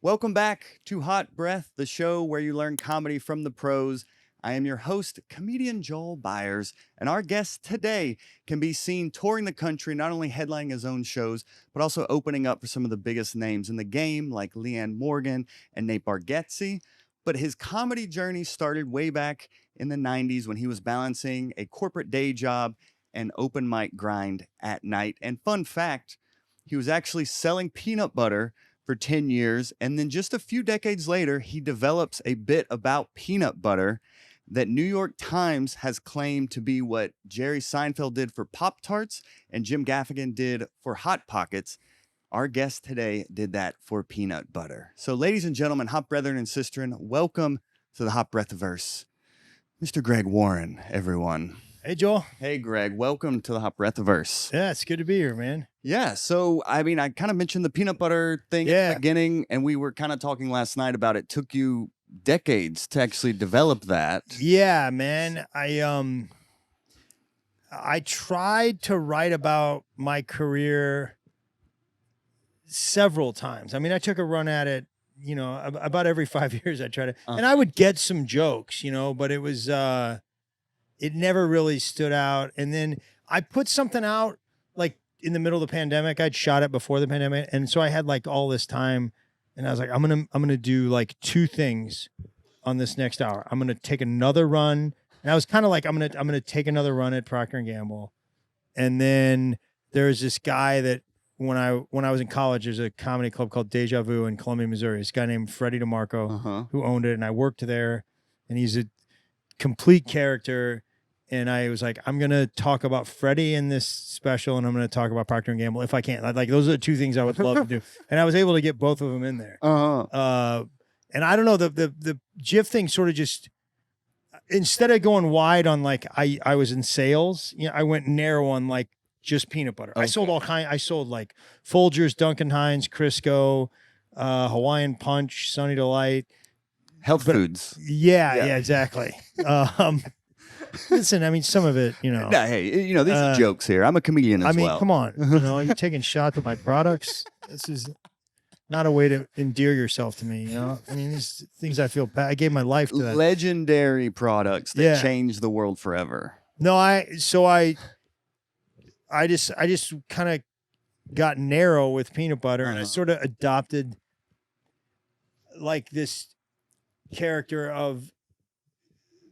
Welcome back to Hot Breath, the show where you learn comedy from the pros. I am your host, comedian Joel Byers, and our guest today can be seen touring the country, not only headlining his own shows, but also opening up for some of the biggest names in the game, like Leanne Morgan and Nate Bargatze. But his comedy journey started way back in the 90s when he was balancing a corporate day job and open mic grind at night. And fun fact, he was actually selling peanut butter for 10 years. And then just a few decades later, he develops a bit about peanut butter that New York Times has claimed to be what Jerry Seinfeld did for Pop-Tarts and Jim Gaffigan did for Hot Pockets. Our guest today did that for peanut butter. So ladies and gentlemen, hot brethren and sistren, welcome to the Hot Breathiverse. Mr. Greg Warren, everyone. Hey, Joel. Hey, Greg. Welcome to the Hot Breathiverse. Yeah, it's good to be here, man. Yeah. So, I kind of mentioned the peanut butter thing at the beginning, and we were kind of talking last night about it took you decades to actually develop that. Yeah, man. I tried to write about my career several times. I took a run at it, about every 5 years I tried to, and I would get some jokes, but it was, it never really stood out. And then I put something out like in the middle of the pandemic. I'd shot it before the pandemic. And so I had like all this time and I was like, I'm going to do like two things on this next hour. I'm going to take another run. And I was kind of like, I'm going to take another run at Procter & Gamble. And then there's this guy that when I was in college, there's a comedy club called Deja Vu in Columbia, Missouri. This guy named Freddie DeMarco who owned it. And I worked there and he's a complete character. And I was like, I'm going to talk about Freddie in this special and I'm going to talk about Procter & Gamble if I can. Like, those are the two things I would love to do. And I was able to get both of them in there. And I don't know, the GIF thing sort of just, instead of going wide on like, I was in sales, I went narrow on like just peanut butter. Okay. I sold like Folgers, Duncan Hines, Crisco, Hawaiian Punch, Sunny Delight. Health foods. Yeah, exactly. Listen, some of it, Nah, hey, these are jokes here. I'm a comedian as well. Come on. You're taking shots at my products. This is not a way to endear yourself to me, These things I feel bad. I gave my life to that. Legendary products that changed the world forever. No, I just kind of got narrow with peanut butter and I sort of adopted like this character of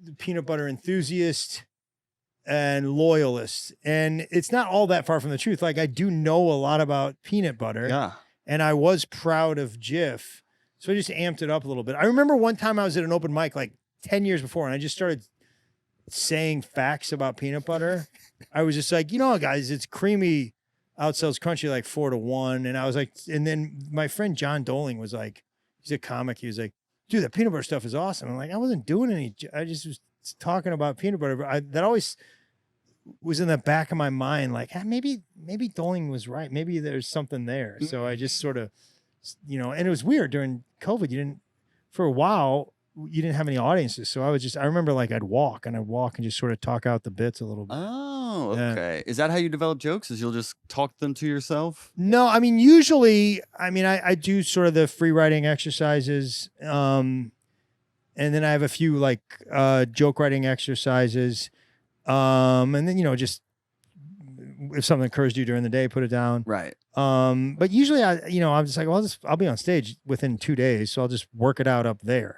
the peanut butter enthusiast and loyalist. And it's not all that far from the truth. Like I do know a lot about peanut butter. Yeah. And I was proud of Jif. So I just amped it up a little bit. I remember one time I was at an open mic like 10 years before and I just started saying facts about peanut butter. I was just like, guys, it's creamy outsells crunchy like 4-1. And I was like, and then my friend John Doling was like, he's a comic. He was like, dude, that peanut butter stuff is awesome. I'm like, I wasn't doing I just was talking about peanut butter. But that always was in the back of my mind, like, maybe Doling was right. Maybe there's something there. So I just sort of, and it was weird during COVID. For a while, you didn't have any audiences. So I remember like I'd walk and just sort of talk out the bits a little bit. Oh, okay. Yeah. Is that how you develop jokes? Is you'll just talk them to yourself? No, usually, I do sort of the free writing exercises. And then I have a few like joke writing exercises. And then, just if something occurs to you during the day, put it down. Right. But usually I'm just like, well, I'll be on stage within 2 days. So I'll just work it out up there,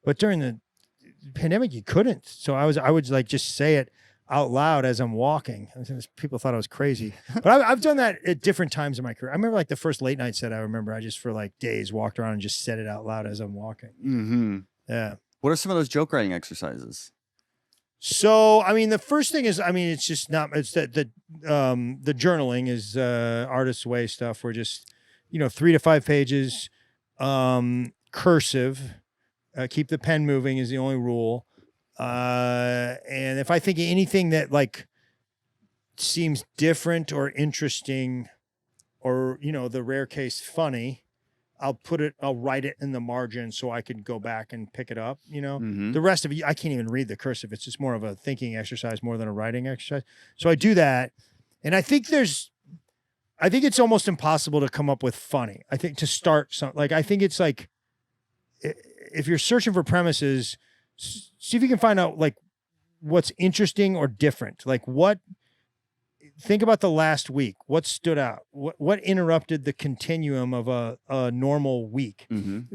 but during the pandemic, you couldn't. So I would like just say it out loud as I'm walking. People thought I was crazy, but I've done that at different times in my career. I remember like the first late night set. I just for like days walked around and just said it out loud as I'm walking. Mm-hmm. Yeah. What are some of those joke writing exercises? So, the first thing is, it's just not, it's the journaling is, artist's way stuff. We're just, 3 to 5 pages, cursive, keep the pen moving is the only rule. And if I think of anything that like seems different or interesting or, the rare case funny, I'll write it in the margin so I can go back and pick it up, The rest of it, I can't even read the cursive. It's just more of a thinking exercise more than a writing exercise. So I do that. And I think I think it's almost impossible to come up with funny. I think to start some, like, I think it's like, if you're searching for premises, see if you can find out like what's interesting or different. Like think about the last week. What stood out? What interrupted the continuum of a normal week? Mm-hmm.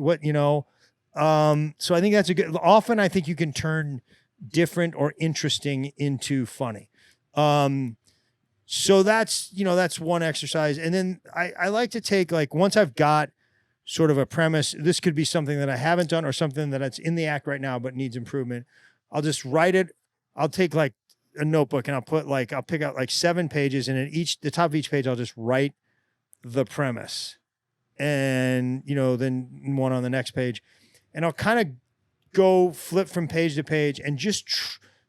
So I think that's often I think you can turn different or interesting into funny. So that's one exercise. And then I like to take, like, once I've got sort of a premise, this could be something that I haven't done or something that's in the act right now but needs improvement. I'll just write it. I'll take like a notebook and I'll pick out like 7 pages, and at the top of each page, I'll just write the premise, and, then one on the next page, and I'll kind of go flip from page to page and just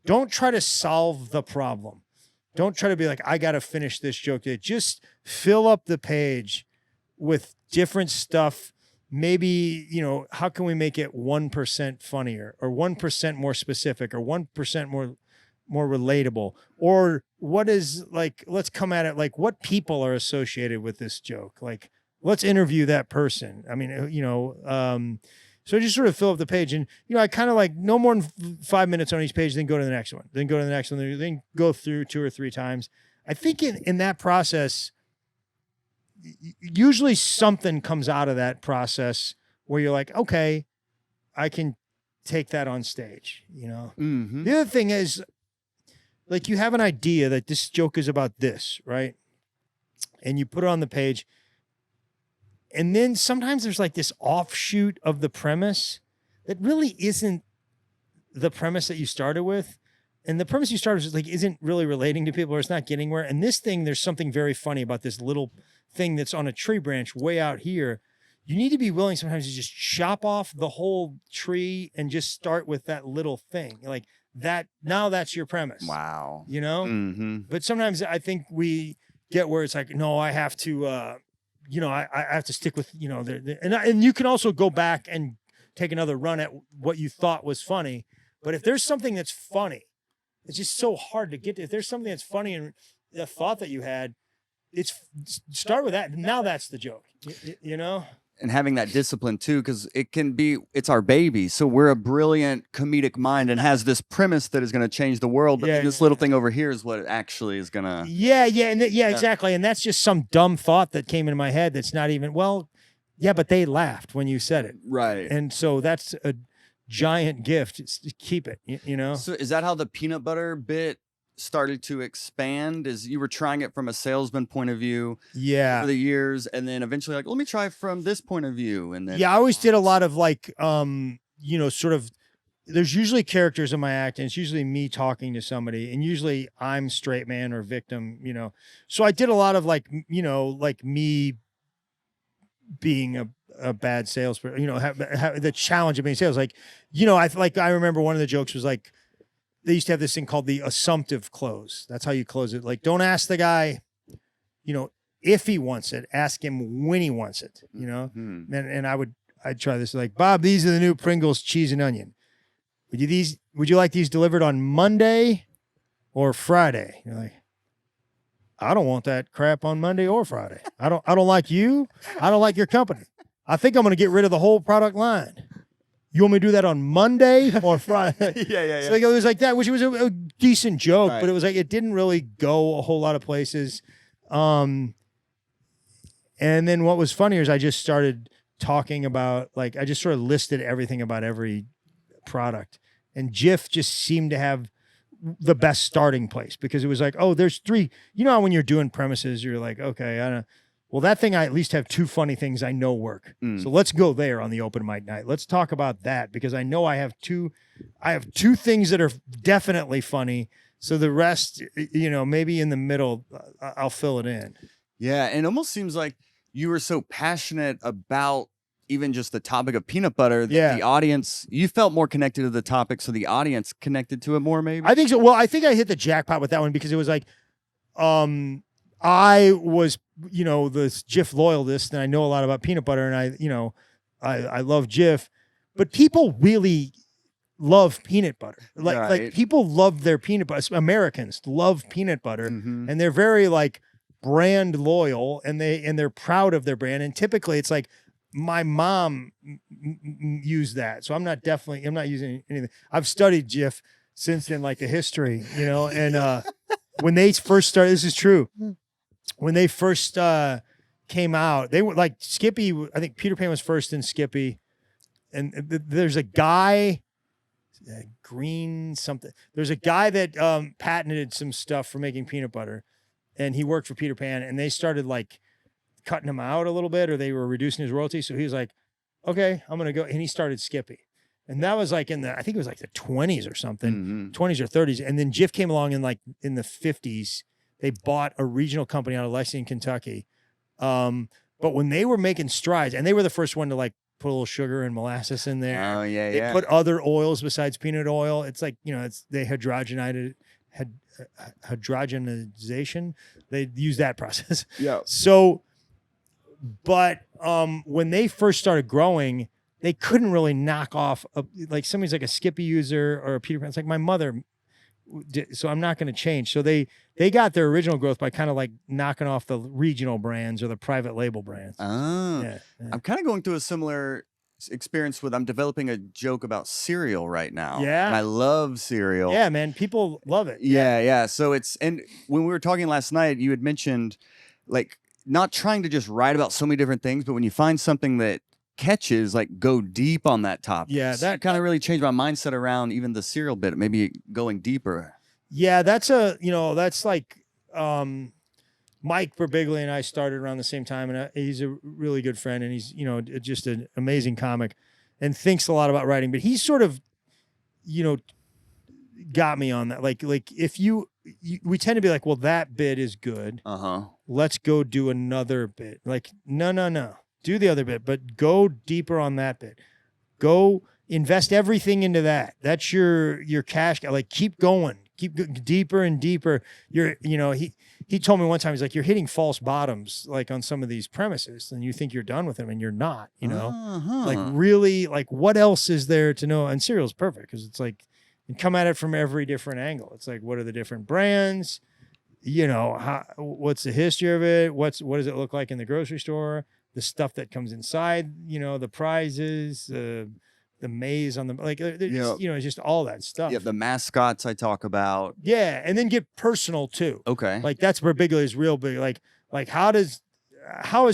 don't try to solve the problem. Don't try to be like, I got to finish this joke. Just fill up the page with different stuff. Maybe, how can we make it 1% funnier, or 1% more specific, or 1% more relatable? Or what is, like, let's come at it like, what people are associated with this joke? Like, let's interview that person. I mean, so I just sort of fill up the page, and, I kind of like no more than 5 minutes on each page, then go to the next one, then go to the next one, then go through 2 or 3 times. I think in that process, usually something comes out of that process where you're like, okay, I can take that on stage, Mm-hmm. The other thing is, like, you have an idea that this joke is about this, right? And you put it on the page. And then sometimes there's like this offshoot of the premise that really isn't the premise that you started with. And the premise you started with like isn't really relating to people, or it's not getting where. And this thing, there's something very funny about this little thing that's on a tree branch way out here. You need to be willing sometimes to just chop off the whole tree and just start with that little thing. Like that, now that's your premise. Wow. Mm-hmm. But sometimes I think we get where it's like, no, I have to, I have to stick with, and you can also go back and take another run at what you thought was funny. But if there's something that's funny, it's just so hard to get to. If there's something that's funny and the thought that you had, start with that. Now that's the joke, And having that discipline too, because it's our baby. So we're a brilliant comedic mind and has this premise that is going to change the world. But this little thing over here is what it actually is going to. Yeah, exactly. And that's just some dumb thought that came into my head. That's not even, but they laughed when you said it. Right. And so that's a giant gift. Keep it, So is that how the peanut butter bit started to expand? Is you were trying it from a salesman point of view for the years, and then eventually like, let me try from this point of view? And then I always did a lot of like sort of, there's usually characters in my act, and it's usually me talking to somebody, and usually I'm straight man or victim, so I did a lot of like like me being a bad salesperson, the challenge of being sales, like, I remember one of the jokes was like, they used to have this thing called the assumptive close. That's how you close it. Like, don't ask the guy, if he wants it, ask him when he wants it, Mm-hmm. And I'd try this, like, Bob, these are the new Pringles cheese and onion. Would you like these delivered on Monday or Friday? You're like, I don't want that crap on Monday or Friday. I don't like you. I don't like your company. I think I'm going to get rid of the whole product line. You want me to do that on Monday or Friday? Yeah. So it was like that, which was a decent joke, Right. but it was like, it didn't really go a whole lot of places. And then what was funnier is I just started talking about, like, I just sort of listed everything about every product. And Jif just seemed to have the best starting place, because it was like, oh, there's 3. How when you're doing premises, you're like, okay, I don't know. Well, that thing, I at least have 2 funny things I know work. So let's go there on the open mic night. Let's talk about that, because I know I have 2 things that are definitely funny. So the rest, maybe in the middle, I'll fill it in. Yeah. And it almost seems like you were so passionate about even just the topic of peanut butter that the audience, you felt more connected to the topic. So the audience connected to it more, maybe? I think so. Well, I think I hit the jackpot with that one, because it was like, I was, the Jif loyalist, and I know a lot about peanut butter, and I love Jif, but people really love peanut butter. Like people love their peanut butter. Americans love peanut butter, Mm-hmm. and they're very like brand loyal and they're proud of their brand. And typically it's like my mom used that. So I'm not using anything. I've studied Jif since then, like the history, and when they first started, this is true. When they first came out, they were like Skippy. I think Peter Pan was first in Skippy. And there's a guy, Green something. There's a guy that patented some stuff for making peanut butter, and he worked for Peter Pan, and they started like cutting him out a little bit, or they were reducing his royalties. So he was like, okay, I'm going to go. And he started Skippy. And that was like I think it was like the 20s or something, 20s or 30s. And then Jif came along in the 50s. They bought a regional company out of Lexington, Kentucky. But when they were making strides, and they were the first one to like put a little sugar and molasses in there. Oh, yeah, they put other oils besides peanut oil. It's like, they hydrogenization. They use that process. Yeah. So, but when they first started growing, they couldn't really knock off like somebody's like a Skippy user or a Peter Pan. It's like my mother did, so I'm not going to change. So they got their original growth by kind of like knocking off the regional brands or the private label brands. Oh, yeah. I'm kind of going through a similar experience I'm developing a joke about cereal right now. Yeah. And I love cereal. Yeah, man. People love it. Yeah. So and when we were talking last night, you had mentioned like not trying to just write about so many different things, but when you find something that catches, like go deep on that topic. Yeah, that kind of really changed my mindset around even the cereal bit, maybe going deeper. Yeah, that's like Mike Birbiglia and I started around the same time, and he's a really good friend, and he's just an amazing comic and thinks a lot about writing, but he's sort of got me on that. Like if we tend to be like, well, that bit is good. Let's go do another bit. Like, no. Do the other bit, but go deeper on that bit. Go invest everything into that. That's your cash. Like, keep going. Keep deeper and deeper. He told me one time, he's like, you're hitting false bottoms, like on some of these premises, and you think you're done with them, and you're not, like really, like what else is there to know? And cereal's perfect because it's like, you come at it from every different angle. It's like, what are the different brands? What's the history of it? What does it look like in the grocery store? The stuff that comes inside, the prizes, the maze on the, like, it's just all that stuff. Yeah, the mascots I talk about. Yeah, and then get personal too. Okay. Like that's where Birbiglia is real big. Like how is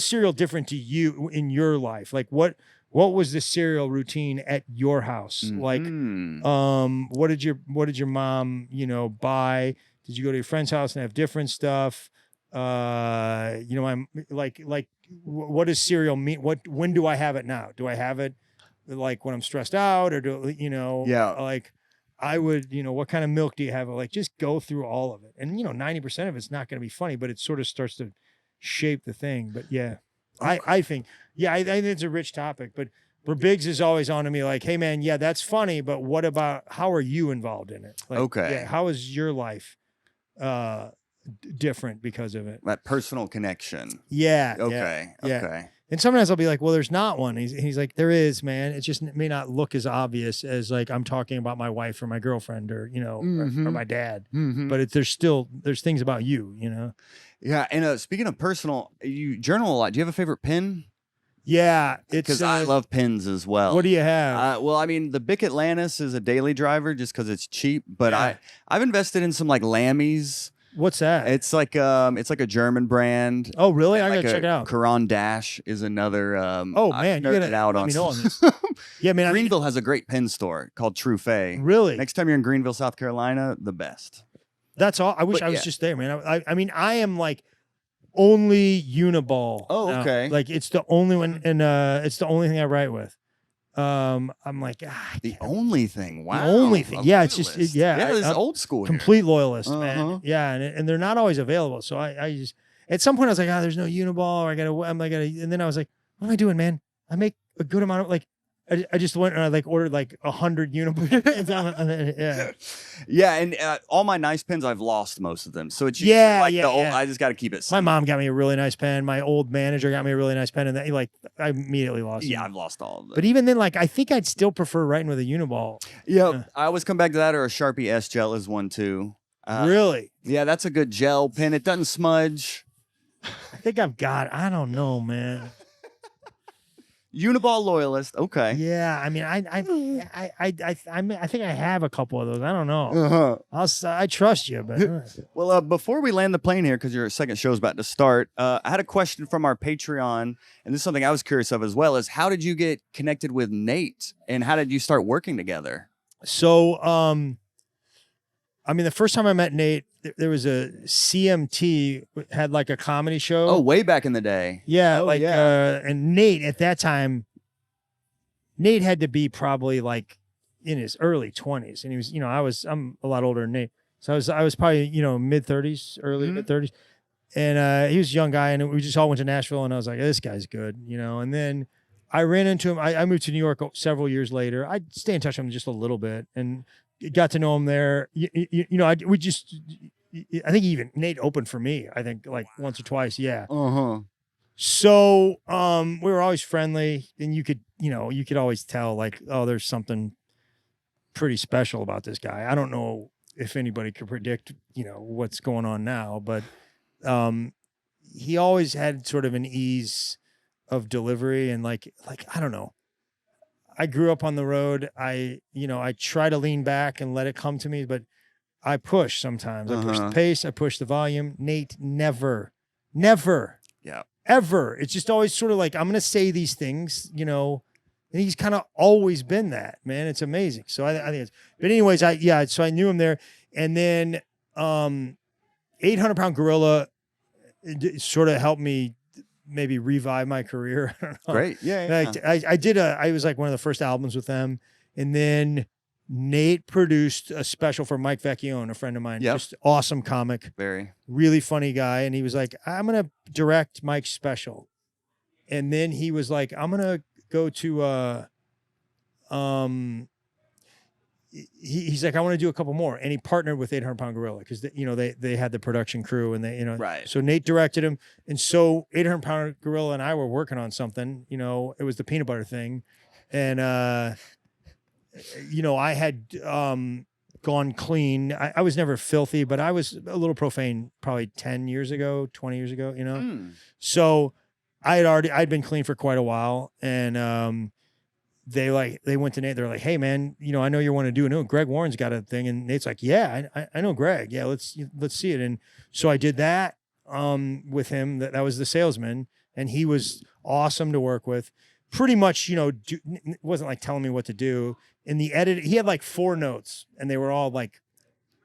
cereal different to you in your life? Like what was the cereal routine at your house? Like, what did your mom, buy? Did you go to your friend's house and have different stuff? I'm like, what does cereal mean? When do I have it now? Do I have it like when I'm stressed out, or like I would, what kind of milk do you have? Like, just go through all of it. And 90% of it's not going to be funny, but it sort of starts to shape the thing. But yeah, I think it's a rich topic, but Biggs is always on to me like, hey man, yeah, that's funny, but what about, how are you involved in it? Like, okay. Yeah, how is your life different because of it? That personal connection. Yeah. Okay. Yeah. Okay. And sometimes I'll be like, well, there's not one. He's like, there is, man. It just may not look as obvious as like I'm talking about my wife or my girlfriend or, or my dad. But there's things about you, Yeah. And speaking of personal, you journal a lot. Do you have a favorite pen? Yeah. Because I love pens as well. What do you have? Well, I mean, the Bic Atlantis is a daily driver just because it's cheap. But I've invested in some like Lammies. What's that? It's like a German brand. Oh, really? I gotta like check it out. Caron Dash is another. Oh man, you gotta out let on me know on this. Yeah, man. Greenville has a great pen store called True Fay. Really? Next time you're in Greenville, South Carolina, the best. That's all. I wish I was just there, man. I mean, I am like only Uniball. Oh, now. okay. Like it's the only one, and it's the only thing I write with. I'm like, the only thing. Wow. The only thing. Yeah, it's just this is old school. Complete loyalist, man. Yeah, and they're not always available. So I just at some point I was like, there's no Uniball, or and then I was like, what am I doing, man? I make a good amount of like. I just went and I like ordered like 100 Uniballs. Yeah, and all my nice pens, I've lost most of them. So it's I just got to keep it simple. My mom got me a really nice pen. My old manager got me a really nice pen, and I immediately lost. Yeah, them. I've lost all of them. But even then, I think I'd still prefer writing with a Uniball. Yeah, I always come back to that, or a Sharpie S Gel is one too. Really? Yeah, that's a good gel pen. It doesn't smudge. I think I've got. I don't know, man. Uniball loyalist. Okay. Yeah, I mean, I think I have a couple of those. I don't know. I trust you, but Well, before we land the plane here, because your second show is about to start, I had a question from our Patreon, and this is something I was curious of as well. Is how did you get connected with Nate, and how did you start working together? so I mean, the first time I met Nate, there was a CMT had like a comedy show. Oh, way back in the day. Yeah, yeah. and Nate at that time, Nate had to be probably like in his early 20s, and he was, I'm a lot older than Nate, so I was probably mid 30s, early mid 30s, and he was a young guy, and we just all went to Nashville, and I was like, this guy's good, and then I ran into him. I moved to New York several years later. I stay in touch with him just a little bit, and got to know him there. I think even Nate opened for me, I think like once or twice. Yeah. So we were always friendly, and you could always tell like, oh, there's something pretty special about this guy. I don't know if anybody could predict, what's going on now, but he always had sort of an ease of delivery, and like I don't know. I grew up on the road. I try to lean back and let it come to me, but I push sometimes. I push the pace. I push the volume. Nate never. Yeah. Ever. It's just always sort of like, I'm going to say these things, and he's kind of always been that, man. It's amazing. So I think it's, but anyways, so I knew him there. And then 800-pound gorilla sort of helped me maybe revive my career. I don't know. Great. Yeah. I was like one of the first albums with them. And then Nate produced a special for Mike Vecchione, a friend of mine. Yep. Just awesome comic. Very. Really funny guy. And he was like, I'm going to direct Mike's special. And then he was like, I'm going to go to, he's like, I want to do a couple more. And he partnered with 800-pound gorilla because, they had the production crew, and they, right. So Nate directed him. And so 800-pound gorilla and I were working on something, it was the peanut butter thing. And, I had gone clean. I was never filthy, but I was a little profane probably 10 years ago, 20 years ago, So I'd been clean for quite a while. And they went to Nate. They're like, hey, man, I know you want to do it. Greg Warren's got a thing. And Nate's like, yeah, I know Greg. Yeah, let's see it. And so I did that with him. That was the Salesman. And he was awesome to work with. Pretty much, wasn't like telling me what to do. In the edit, he had like 4 notes, and they were all like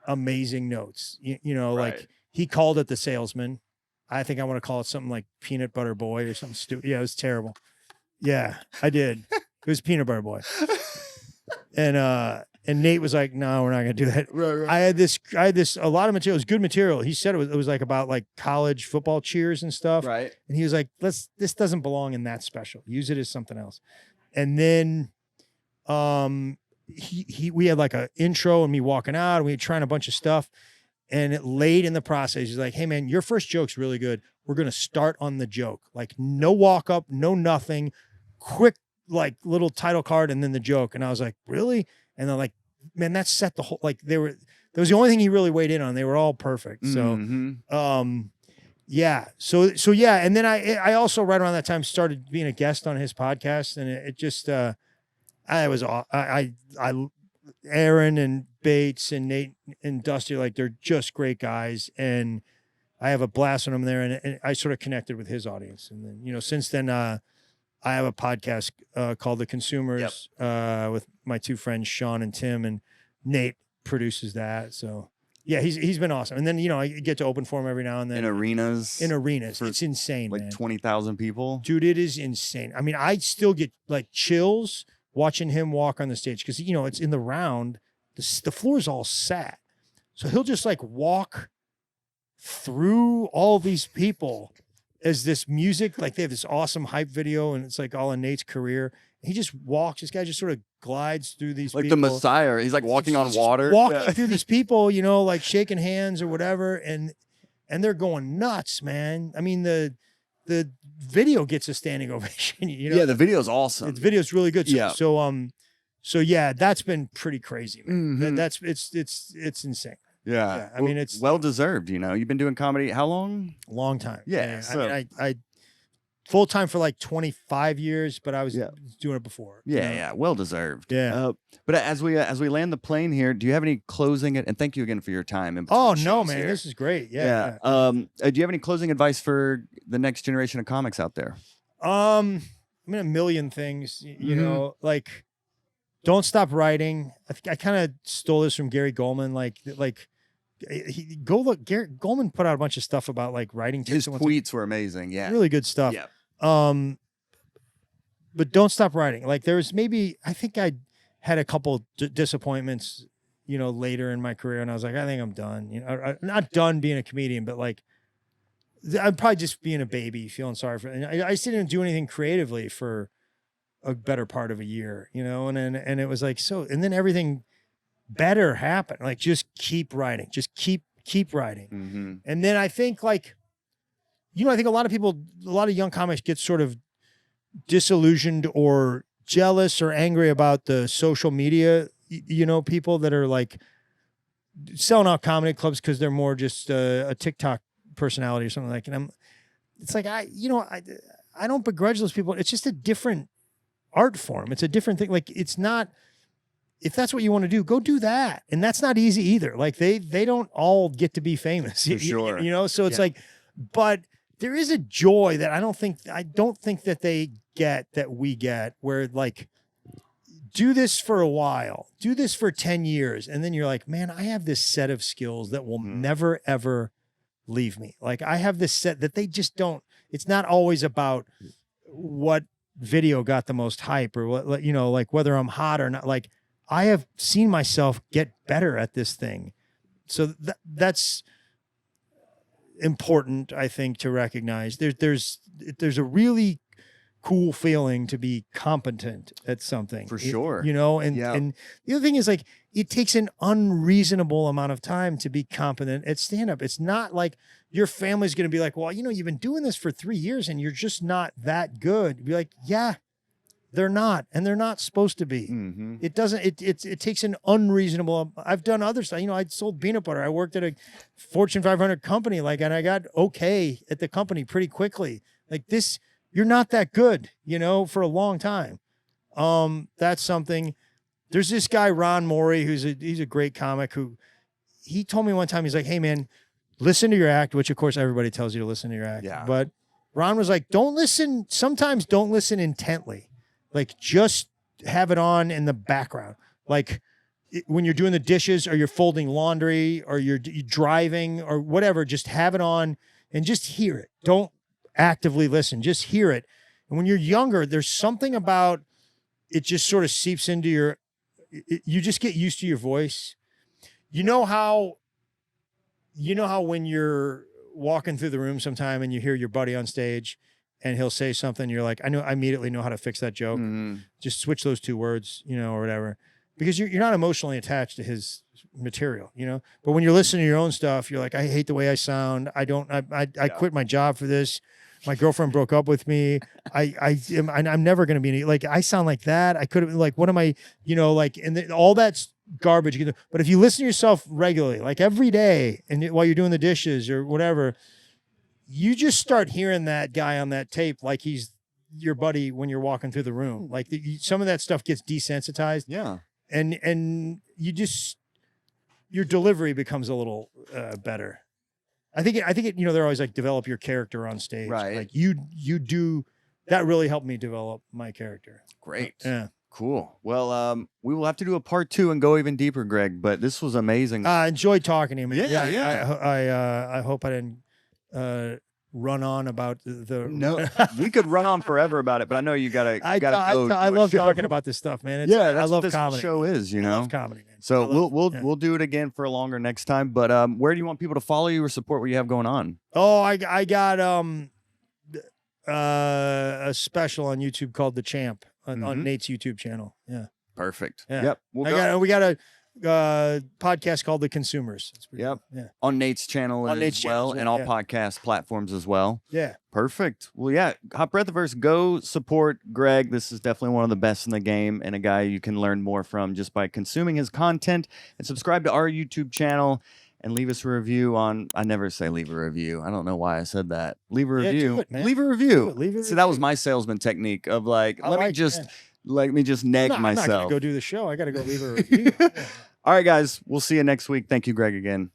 amazing notes. Right. Like he called it the Salesman. I think I want to call it something like Peanut Butter Boy or something stupid. Yeah, it was terrible. Yeah, I did. It was Peanut Butter Boy. And Nate was like, no, we're not going to do that. Right. I had this, a lot of material. It was good material. He said it was like about like college football cheers and stuff. Right. And he was like, this doesn't belong in that special. Use it as something else. And then we had like an intro and me walking out, and we had trying a bunch of stuff. And late in the process, he's like, hey man, your first joke's really good. We're going to start on the joke. Like no walk up, no nothing, quick, like little title card and then the joke. And I was like, really? And they're like, man, that set the whole, like that was the only thing he really weighed in on. They were all perfect. So, yeah. So yeah. And then I also right around that time started being a guest on his podcast, and it just, Aaron and Bates and Nate and Dusty, like they're just great guys. And I have a blast on them there. And I sort of connected with his audience. And then, since then, I have a podcast called The Consumers with my 2 friends, Sean and Tim, and Nate produces that. So yeah, he's been awesome. And then, I get to open for him every now and then. In arenas. It's insane, like man. 20,000 people. Dude, it is insane. I mean, I still get like chills watching him walk on the stage because, it's in the round. The floor's all sat. So he'll just like walk through all these people as this music, like they have this awesome hype video, and it's like all in Nate's career. He just walks. This guy just sort of glides through these like people. The Messiah. He's like walking on water. Walking through these people, like shaking hands or whatever. And they're going nuts, man. I mean, the video gets a standing ovation, Yeah, the video's awesome. The video's really good. So, yeah. So yeah, that's been pretty crazy, man. It's insane. Yeah. I mean, it's well deserved. You know, you've been doing comedy how long? a long time. Yeah. I mean, I full time for like 25 years, but I was doing it before. Yeah, yeah, well deserved. Yeah. But as we land the plane here, do you have any closing? And thank you again for your time. Oh no, man, this is great. Yeah. Do you have any closing advice for the next generation of comics out there? I mean, a million things. You know, like don't stop writing. I kind of stole this from Gary Gulman. Go look. Gary Gulman put out a bunch of stuff about like writing tips. His tweets were amazing. Yeah, really good stuff. Yeah. But don't stop writing. Like there was I think I had a couple disappointments, you know, later in my career, and I was like, I think I'm done. You know, not done being a comedian, but like I'm probably just being a baby, feeling sorry for. And I just didn't do anything creatively for a better part of a year, you know, and it was like so, and then everything better happened. Like just keep writing, just keep writing, and then I think like. You know, I think a lot of young comics get sort of disillusioned or jealous or angry about the social media, you know, people that are like selling out comedy clubs because they're more just a TikTok personality or something like. And it's like, I don't begrudge those people. It's just a different art form. It's a different thing. Like it's not, if that's what you want to do, go do that. And that's not easy either. Like they don't all get to be famous, for sure. You know? So it's like, but there is a joy that I don't think that they get that we get, where like do this for a while, do this for 10 years. And then you're like, man, I have this set of skills that will never, ever leave me. Like I have this set that they just don't, it's not always about what video got the most hype or what, you know, like whether I'm hot or not. Like I have seen myself get better at this thing. So that's important, I think, to recognize. There's a really cool feeling to be competent at something, for sure. You know, and the other thing is like it takes an unreasonable amount of time to be competent at stand-up. It's not like your family's going to be like, well, you know, you've been doing this for 3 years and you're just not that good. Be like, yeah, they're not, and they're not supposed to be. It doesn't. It takes an unreasonable. I've done other stuff. You know, I sold peanut butter. I worked at a Fortune 500 company, like, and I got okay at the company pretty quickly. Like this, you're not that good, you know, for a long time. That's something. There's this guy Ron Morey, he's a great comic, who he told me one time, he's like, hey man, listen to your act, which of course everybody tells you to listen to your act. Yeah. But Ron was like, sometimes don't listen intently. Like just have it on in the background. Like when you're doing the dishes or you're folding laundry or you're driving or whatever, just have it on and just hear it. Don't actively listen, just hear it. And when you're younger, there's something about it just sort of seeps into you just get used to your voice. You know how when you're walking through the room sometime and you hear your buddy on stage and he'll say something, you're like, I immediately know how to fix that joke. Just switch those 2 words, you know, or whatever, because you're not emotionally attached to his material, you know. But when you're listening to your own stuff, you're like, I hate the way I sound. I quit my job for this. My girlfriend broke up with me. I'm never going to be like, I sound like that. I could have like, what am I, you know, like, and all that's garbage. But if you listen to yourself regularly, like every day, and while you're doing the dishes or whatever, you just start hearing that guy on that tape like he's your buddy when you're walking through the room. Like some of that stuff gets desensitized. Yeah. And you just, your delivery becomes a little better. I think it, you know, they're always like develop your character on stage. Right. Like you do, that really helped me develop my character. Great. Yeah. Cool. Well, we will have to do a part 2 and go even deeper, Greg, but this was amazing. I enjoyed talking to you, man. Yeah. I hope I didn't run on about the No, we could run on forever about it, but I know you gotta go. I love talking about this stuff, man. That's I love what this comedy. show is, you know. I love comedy, man. So we'll do it again for longer next time. But where do you want people to follow you or support what you have going on? Oh, I got a special on YouTube called The Champ on Nate's YouTube channel. Yeah. Perfect. Yeah. Yep. We got a podcast called The Consumers. Yep. Cool. Yeah. On Nate's channel On as Nate's well, channel, and all yeah. podcast platforms as well. Yeah. Perfect. Well, yeah, Hot Breathiverse, go support Greg. This is definitely one of the best in the game and a guy you can learn more from just by consuming his content, and subscribe to our YouTube channel. and leave us a review on. I never say leave a review. I don't know why I said that. Leave a review. Do it, man. Leave a review. Leave a See, that was my salesman technique of like, let me just neg I'm myself. not gonna go do the show. I gotta go leave a review. All right, guys. We'll see you next week. Thank you, Greg, again.